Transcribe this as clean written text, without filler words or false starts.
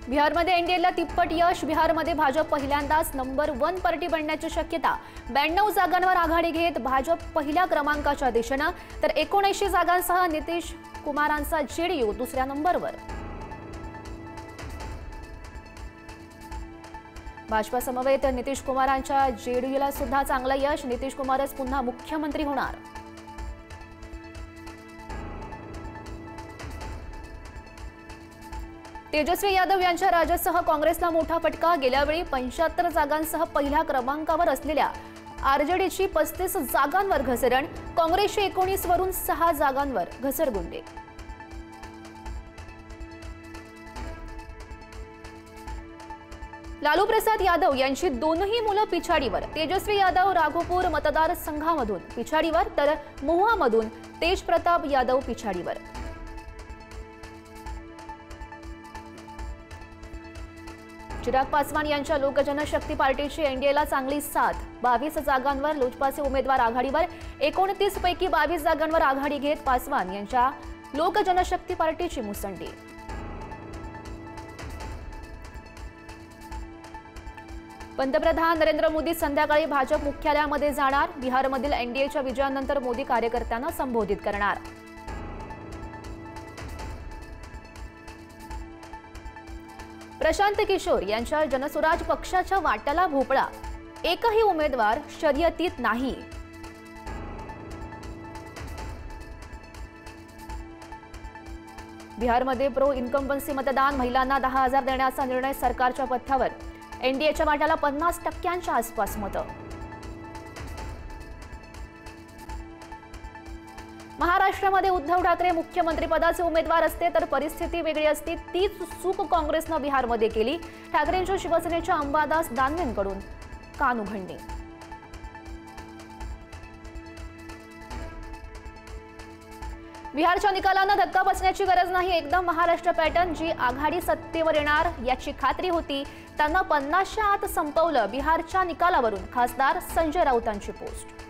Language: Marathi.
बिहारमध्ये एनडीएला तिप्पट यश। बिहारमध्ये भाजप पहिल्यांदाच नंबर 1 पार्टी बनण्याची शक्यता। 92 जागांवर आघाडी घेत भाजप पहिल्या क्रमांकाच्या दिशेने, तर 79 जागांसह नितीश कुमारांचा जेडीयू दुसऱ्या नंबरवर। भाजपा समवेत नितीश कुमारांच्या जेडीयूला सुद्धा चांगलं यश। नितीश कुमारच पुन्हा मुख्यमंत्री होणार। तेजस्वी यादव यांच्या राज्यासह काँग्रेसला मोठा फटका। गेल्यावेळी 75 जागांसह पहिल्या क्रमांकावर असलेल्या आरजेडीची 35 जागांवर घसरण। काँग्रेसची 19 वरून 6 जागांवर घसरगुंडी। लालू प्रसाद यादव यांची दोनही मुलं पिछाडीवर। तेजस्वी यादव राघोपूर मतदारसंघामधून पिछाडीवर, तर महुआमधून तेज प्रताप यादव पिछाडीवर। चिराग पासवान यांच्या लोक जनशक्ती पार्टीची एनडीएला चांगली साथ। 22 जागांवर लोजपाचे उमेदवार आघाडीवर। 29 पैकी 22 जागांवर आघाडी घेत पासवान यांच्या लोक जनशक्ती पार्टीची मुसंडी। पंतप्रधान नरेंद्र मोदी संध्याकाळी भाजप मुख्यालयामध्ये जाणार। बिहारमधील एनडीएच्या विजयानंतर मोदी कार्यकर्त्यांना संबोधित करणार। प्रशांत किशोर यांच्या जनसुराज पक्षाच्या वाट्याला भोपळा। एकही उमेदवार शर्यतीत नाही। बिहारमध्ये प्रो इन्कम्बन्सी मतदान। महिलांना 10,000 देण्याचा निर्णय सरकारच्या पथ्यावर। एनडीएच्या वाट्याला 50% आसपास मतं। महाराष्ट्रामध्ये उद्धव ठाकरे मुख्यमंत्रीपदाचे उमेदवार असते तर परिस्थिती वेगळी असती। तीच चूक काँग्रेसने बिहारमध्ये केली। ठाकरेंच्या शिवसेनेच्या अंबादास दानवेंकडून कानउघडणी। बिहारच्या निकालांना धक्का बसण्याची गरज नाही। एकदम महाराष्ट्र पॅटर्न। जी आघाडी सत्तेवर येणार याची खात्री होती त्यांना 50च्या आत संपवलं। बिहारच्या निकालावरून खासदार संजय राऊतांची पोस्ट।